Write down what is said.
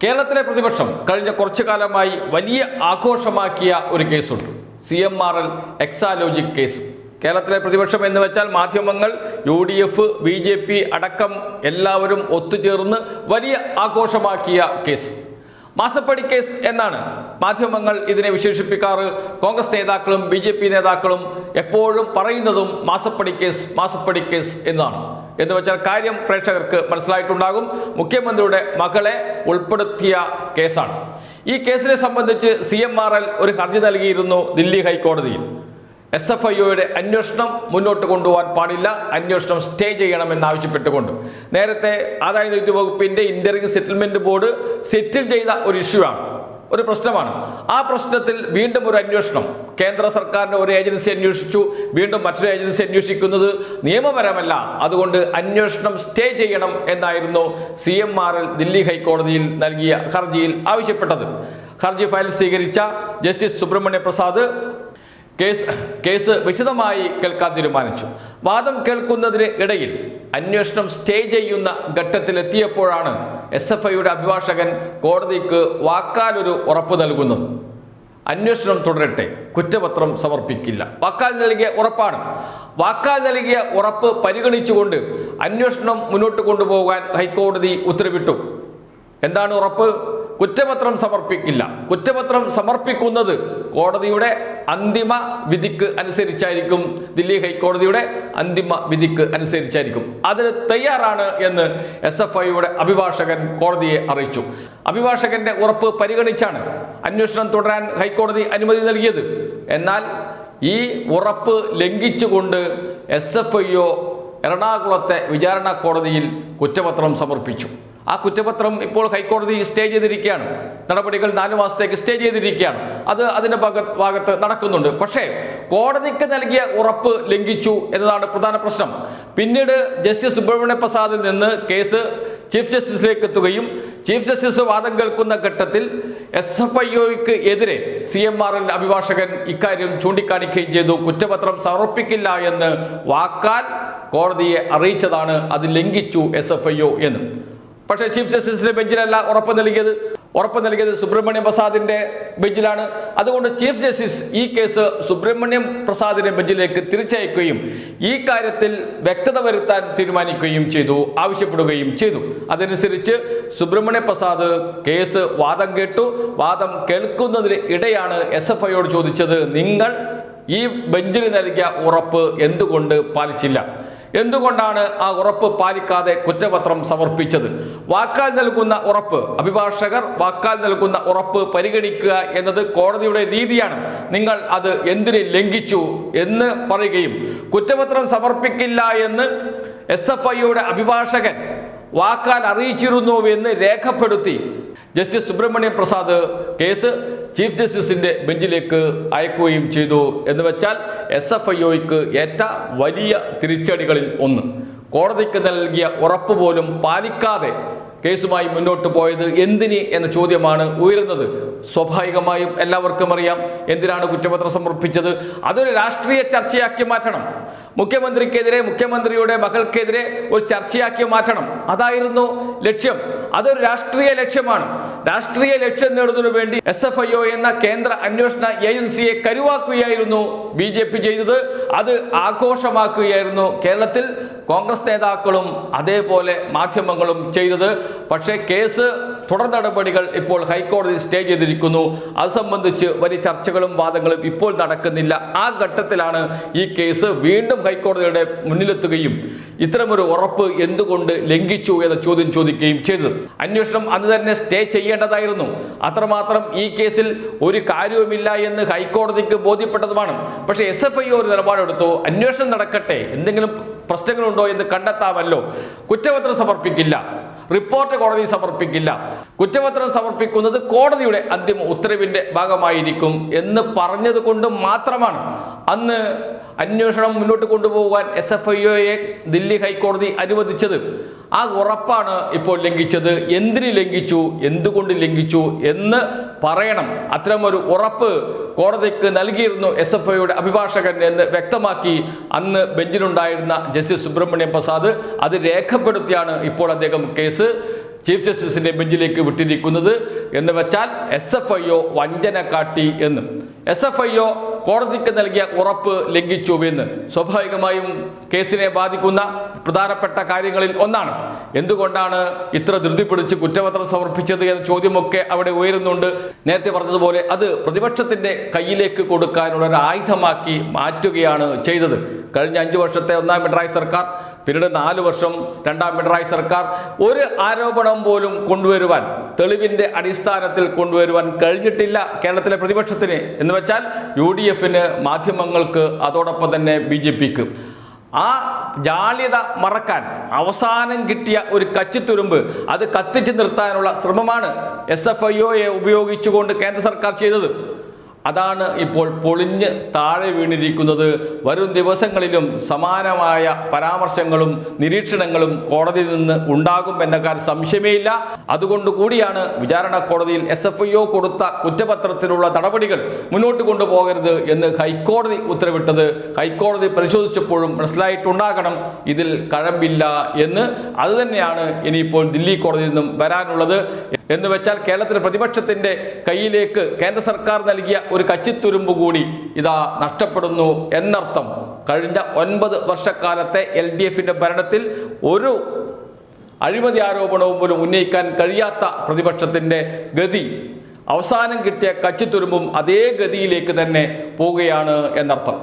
കേരളത്തിലെ പ്രതിപക്ഷം കഴിഞ്ഞ കുറച്ചു കാലമായി വലിയ ആഘോഷമാക്കിയ ഒരു കേസുണ്ട്. CMRL Exalogic case. കേരളത്തിലെ പ്രതിപക്ഷം എന്ന് വെച്ചാൽ മാധ്യമങ്ങൾ, UDF, BJP അടക്കം എല്ലാവരും ഒത്തുചേർന്ന് വലിയ ആഘോഷമാക്കിയ കേസ്. മാസപ്പടി കേസ് എന്നാണ് മാധ്യമങ്ങൾ ഇതിനെ വിശേഷിപ്പിക്കാറ്. കോൺഗ്രസ് നേതാക്കളും BJP നേതാക്കളും എപ്പോഴും പറയുന്നതും മാസപ്പടി കേസ് എന്നാണ്. എന്ന് വെച്ചാൽ കാര്യം പ്രേക്ഷകർക്ക് മനസ്സിലായിട്ടുണ്ടാകും. മുഖ്യമന്ത്രിയുടെ മകളെ ഉൾപ്പെടുത്തിയ കേസാണ്. ഈ കേസിനെ സംബന്ധിച്ച് CMRL ഒരു ഹർജി നൽകിയിരുന്നു ദില്ലി ഹൈക്കോടതിയിൽ. SFIOയുടെ അന്വേഷണം മുന്നോട്ട് കൊണ്ടുപോകാൻ പാടില്ല, അന്വേഷണം സ്റ്റേ ചെയ്യണമെന്നാവശ്യപ്പെട്ടുകൊണ്ട്. നേരത്തെ ആദായ നികുതി വകുപ്പിന്റെ ഇന്ററിം സെറ്റിൽമെന്റ് ബോർഡ് സെറ്റിൽ ചെയ്ത ഒരു ഇഷ്യൂ ആണ്, ഒരു പ്രശ്നമാണ്. ആ പ്രശ്നത്തിൽ വീണ്ടും ഒരു അന്വേഷണം. കേന്ദ്ര സർക്കാരിന്റെ ഒരു ഏജൻസി അന്വേഷിച്ചു, വീണ്ടും മറ്റൊരു ഏജൻസി അന്വേഷിക്കുന്നത് നിയമപരമല്ല. അതുകൊണ്ട് അന്വേഷണം സ്റ്റേ ചെയ്യണം എന്നായിരുന്നു CMRL ദില്ലി ഹൈക്കോടതിയിൽ നൽകിയ ഹർജിയിൽ ആവശ്യപ്പെട്ടത്. ഹർജി ഫയൽ സ്വീകരിച്ച ജസ്റ്റിസ് സുബ്രഹ്മണ്യ പ്രസാദ് കേസ് വിശദമായി കേൾക്കാൻ തീരുമാനിച്ചു. വാദം കേൾക്കുന്നതിന് ഇടയിൽ അന്വേഷണം സ്റ്റേ ചെയ്യുന്ന ഘട്ടത്തിലെത്തിയപ്പോഴാണ് SFIയുടെ അഭിഭാഷകൻ കോടതിക്ക് വാക്കാലൊരു ഉറപ്പ് നൽകുന്നത്. അന്വേഷണം തുടരട്ടെ, കുറ്റപത്രം സമർപ്പിക്കില്ല. വാക്കാൽ നൽകിയ ഉറപ്പാണ്. വാക്കാൽ നൽകിയ ഉറപ്പ് പരിഗണിച്ചുകൊണ്ട് അന്വേഷണം മുന്നോട്ട് കൊണ്ടുപോകാൻ ഹൈക്കോടതി ഉത്തരവിട്ടു. എന്താണ് ഉറപ്പ്? കുറ്റപത്രം സമർപ്പിക്കില്ല. കുറ്റപത്രം സമർപ്പിക്കുന്നത് കോടതിയുടെ അന്തിമ വിധിക്ക് അനുസരിച്ചായിരിക്കും, ദില്ലി ഹൈക്കോടതിയുടെ അന്തിമ വിധിക്ക് അനുസരിച്ചായിരിക്കും. അതിന് തയ്യാറാണ് എന്ന് SFIയുടെ അഭിഭാഷകൻ കോടതിയെ അറിയിച്ചു. അഭിഭാഷകന്റെ ഉറപ്പ് പരിഗണിച്ചാണ് അന്വേഷണം തുടരാൻ ഹൈക്കോടതി അനുമതി നൽകിയത്. എന്നാൽ ഈ ഉറപ്പ് ലംഘിച്ചുകൊണ്ട് SFIO എറണാകുളത്തെ വിചാരണ കോടതിയിൽ കുറ്റപത്രം സമർപ്പിച്ചു. ആ കുറ്റപത്രം ഇപ്പോൾ ഹൈക്കോടതി സ്റ്റേ ചെയ്തിരിക്കുകയാണ്. നടപടികൾ 4 മാസത്തേക്ക് സ്റ്റേ ചെയ്തിരിക്കുകയാണ്. അത് അതിൻ്റെ ഭാഗത്ത് നടക്കുന്നുണ്ട്. പക്ഷേ കോടതിക്ക് നൽകിയ ഉറപ്പ് ലംഘിച്ചു എന്നതാണ് പ്രധാന പ്രശ്നം. പിന്നീട് ജസ്റ്റിസ് സുബ്രഹ്മണ്യ പ്രസാദിൽ നിന്ന് കേസ് ചീഫ് ജസ്റ്റിസിലേക്ക് എത്തുകയും ചീഫ് ജസ്റ്റിസ് വാദം കേൾക്കുന്ന ഘട്ടത്തിൽ SFIOയ്ക്ക് എതിരെ CMRL അഭിഭാഷകൻ ഇക്കാര്യം ചൂണ്ടിക്കാണിക്കുകയും ചെയ്തു. കുറ്റപത്രം സമർപ്പിക്കില്ല എന്ന് വാക്കാൽ കോടതിയെ അറിയിച്ചതാണ്, അത് ലംഘിച്ചു SFIO എന്ന്. പക്ഷേ ചീഫ് ജസ്റ്റിസിന്റെ ബെഞ്ചിലല്ല ഉറപ്പ് നൽകിയത് സുബ്രഹ്മണ്യ പ്രസാദിന്റെ ബെഞ്ചിലാണ്. അതുകൊണ്ട് ചീഫ് ജസ്റ്റിസ് ഈ കേസ് സുബ്രഹ്മണ്യം പ്രസാദിന്റെ ബെഞ്ചിലേക്ക് തിരിച്ചയക്കുകയും ഈ കാര്യത്തിൽ വ്യക്തത വരുത്താൻ തീരുമാനിക്കുകയും ചെയ്തു, ആവശ്യപ്പെടുകയും ചെയ്തു. അതനുസരിച്ച് സുബ്രഹ്മണ്യ പ്രസാദ് കേസ് വാദം കേട്ടു. വാദം കേൾക്കുന്നതിന് ഇടെയാണ് SFIയോട് ചോദിച്ചത്, നിങ്ങൾ ഈ ബെഞ്ചിന് നൽകിയ ഉറപ്പ് എന്തുകൊണ്ട് പാലിച്ചില്ല? എന്തുകൊണ്ടാണ് ആ ഉറപ്പ് പാലിക്കാതെ കുറ്റപത്രം സമർപ്പിച്ചത്? വാക്കാൽ നൽകുന്ന ഉറപ്പ്, അഭിഭാഷകർ വാക്കാൽ നൽകുന്ന ഉറപ്പ് പരിഗണിക്കുക എന്നത് കോടതിയുടെ രീതിയാണ്. നിങ്ങൾ അത് എന്തിന് ലംഘിച്ചു എന്ന് പറയുകയും കുറ്റപത്രം സമർപ്പിക്കില്ല എന്ന് SFIയുടെ അഭിഭാഷകൻ വാക്കാൽ അറിയിച്ചിരുന്നുവെന്ന് രേഖപ്പെടുത്തി justice Subrahmanya Prasad case chief ജസ്റ്റിസിന്റെ ബെഞ്ചിലേക്ക് അയക്കുകയും ചെയ്തു. എന്ന് വെച്ചാൽ SFIOയ്ക്ക് ഏറ്റ വലിയ തിരിച്ചടികളിൽ ഒന്ന്. കോടതിക്ക് നൽകിയ ഉറപ്പ് പോലും പാലിക്കാതെ കേസുമായി മുന്നോട്ട് പോയത് എന്തിന് എന്ന ചോദ്യമാണ് ഉയരുന്നത്. സ്വാഭാവികമായും എല്ലാവർക്കും അറിയാം എന്തിനാണ് കുറ്റപത്രം സമർപ്പിച്ചത്. അതൊരു രാഷ്ട്രീയ ചർച്ചയാക്കി മാറ്റണം. മുഖ്യമന്ത്രിക്കെതിരെ, മുഖ്യമന്ത്രിയുടെ മകൾക്കെതിരെ ഒരു ചർച്ചയാക്കി മാറ്റണം. അതായിരുന്നു ലക്ഷ്യം. അതൊരു രാഷ്ട്രീയ ലക്ഷ്യമാണ്. രാഷ്ട്രീയ ലക്ഷ്യം നേടുന്നതിനു വേണ്ടി SFIO എന്ന കേന്ദ്ര അന്വേഷണ ഏജൻസിയെ കരുവാക്കുകയായിരുന്നു BJP ചെയ്തത്. അത് ആഘോഷമാക്കുകയായിരുന്നു കേരളത്തിൽ കോൺഗ്രസ് നേതാക്കളും അതേപോലെ മാധ്യമങ്ങളും ചെയ്തത്. പക്ഷേ കേസ് തുടർ നടപടികൾ ഇപ്പോൾ ഹൈക്കോടതി സ്റ്റേ ചെയ്തിരിക്കുന്നു. അത് സംബന്ധിച്ച് വലിയ ചർച്ചകളും വാദങ്ങളും ഇപ്പോൾ നടക്കുന്നില്ല. ആ ഘട്ടത്തിലാണ് ഈ കേസ് വീണ്ടും ഹൈക്കോടതിയുടെ മുന്നിലെത്തുകയും ഇത്തരമൊരു ഉറപ്പ് എന്തുകൊണ്ട് ലംഘിച്ചു എന്ന ചോദ്യം ചോദിക്കുകയും ചെയ്തത്. അന്വേഷണം അന്ന് തന്നെ സ്റ്റേ ചെയ്യേണ്ടതായിരുന്നു. അത്രമാത്രം ഈ കേസിൽ ഒരു കാര്യവുമില്ല എന്ന് ഹൈക്കോടതിക്ക് ബോധ്യപ്പെട്ടതുമാണ്. പക്ഷേ SFIO ഒരു നിലപാടെടുത്തു, അന്വേഷണം നടക്കട്ടെ, എന്തെങ്കിലും പ്രശ്നങ്ങളുണ്ടോ എന്ന് കണ്ടെത്താമല്ലോ. കുറ്റപത്രം സമർപ്പിക്കില്ല, റിപ്പോർട്ട് കോടതി സമർപ്പിക്കില്ല, കുറ്റപത്രം സമർപ്പിക്കുന്നത് കോടതിയുടെ അന്തിമ ഉത്തരവിന്റെ ഭാഗമായിരിക്കും എന്ന് പറഞ്ഞത് കൊണ്ട് മാത്രമാണ് അന്ന് അന്വേഷണം മുന്നോട്ട് കൊണ്ടുപോകാൻ SFIOയെ ദില്ലി ഹൈക്കോടതി അനുവദിച്ചത്. ആ ഉറപ്പാണ് ഇപ്പോൾ ലംഘിച്ചത്. എന്തിന് ലംഘിച്ചു, എന്തുകൊണ്ട് ലംഘിച്ചു എന്ന് പറയണം. അത്തരമൊരു ഉറപ്പ് കോടതിക്ക് നൽകിയിരുന്നു SFIയുടെ അഭിഭാഷകൻ എന്ന് വ്യക്തമാക്കി അന്ന് ബെഞ്ചിലുണ്ടായിരുന്ന ജസ്റ്റിസ് സുബ്രഹ്മണ്യം പ്രസാദ്. അത് രേഖപ്പെടുത്തിയാണ് ഇപ്പോൾ അദ്ദേഹം കേസ് ചീഫ് ജസ്റ്റിസിന്റെ ബെഞ്ചിലേക്ക് വിട്ടിരിക്കുന്നത്. എന്ന് വെച്ചാൽ SFIO വഞ്ചന കാട്ടി എന്നും SFIO കോടതിക്ക് നൽകിയ ഉറപ്പ് ലംഘിച്ചു എന്ന്. സ്വാഭാവികമായും കേസിനെ ബാധിക്കുന്ന പ്രധാനപ്പെട്ട കാര്യങ്ങളിൽ ഒന്നാണ്. എന്തുകൊണ്ടാണ് ഇത്ര ധൃതി പിടിച്ച് കുറ്റപത്രം സമർപ്പിച്ചത് എന്ന ചോദ്യമൊക്കെ അവിടെ ഉയരുന്നുണ്ട്. നേരത്തെ പറഞ്ഞതുപോലെ അത് പ്രതിപക്ഷത്തിന്റെ കയ്യിലേക്ക് കൊടുക്കാനുള്ള ഒരു ആയുധമാക്കി മാറ്റുകയാണ് ചെയ്തത്. കഴിഞ്ഞ 5 വർഷത്തെ ഒന്നാം പിണറായി സർക്കാർ, പിന്നീട് 4 വർഷം രണ്ടാം പിണറായി സർക്കാർ ഒരു ആരോപണം പോലും കൊണ്ടുവരുവാൻ, തെളിവിന്റെ അടിസ്ഥാനത്തിൽ കൊണ്ടുവരുവാൻ കഴിഞ്ഞിട്ടില്ല കേരളത്തിലെ പ്രതിപക്ഷത്തിന്. എന്ന് വെച്ചാൽ UDFന്, മാധ്യമങ്ങൾക്ക്, അതോടൊപ്പം തന്നെ BJPക്ക്. ആ ജാള്യത മറക്കാൻ അവസാനം കിട്ടിയ ഒരു കച്ചിത്തുരുമ്പ് അത് കത്തിച്ചു നിർത്താനുള്ള ശ്രമമാണ് SFIOയെ ഉപയോഗിച്ചുകൊണ്ട് കേന്ദ്ര സർക്കാർ ചെയ്തത്. അതാണ് ഇപ്പോൾ പൊളിഞ്ഞ് താഴെ വീണിരിക്കുന്നത്. വരും ദിവസങ്ങളിലും സമാനമായ പരാമർശങ്ങളും നിരീക്ഷണങ്ങളും കോടതിയിൽ നിന്ന് ഉണ്ടാകും എന്ന കാര്യം സംശയമേയില്ല. അതുകൊണ്ട് കൂടിയാണ് വിചാരണ കോടതിയിൽ SFIO കൊടുത്ത കുറ്റപത്രത്തിലുള്ള നടപടികൾ മുന്നോട്ട് കൊണ്ടുപോകരുത് എന്ന് ഹൈക്കോടതി ഉത്തരവിട്ടത്. ഹൈക്കോടതി പരിശോധിച്ചപ്പോഴും മനസ്സിലായിട്ടുണ്ടാകണം ഇതിൽ കഴമ്പില്ല എന്ന്. അതുതന്നെയാണ് ഇനിയിപ്പോൾ ദില്ലി കോടതിയിൽ നിന്നും വരാനുള്ളത്. എന്ന് വെച്ചാൽ കേരളത്തിലെ പ്രതിപക്ഷത്തിന്റെ കയ്യിലേക്ക് കേന്ദ്ര സർക്കാർ നൽകിയ ഒരു കച്ചിത്തുരുമ്പ് കൂടി ഇതാ നഷ്ടപ്പെടുന്നു എന്നർത്ഥം. കഴിഞ്ഞ 9 വർഷക്കാലത്തെ LDFന്റെ ഭരണത്തിൽ ഒരു അഴിമതി ആരോപണവും പോലും ഉന്നയിക്കാൻ കഴിയാത്ത പ്രതിപക്ഷത്തിന്റെ ഗതി, അവസാനം കിട്ടിയ കച്ചിത്തുരുമ്പും അതേ ഗതിയിലേക്ക് തന്നെ പോവുകയാണ് എന്നർത്ഥം.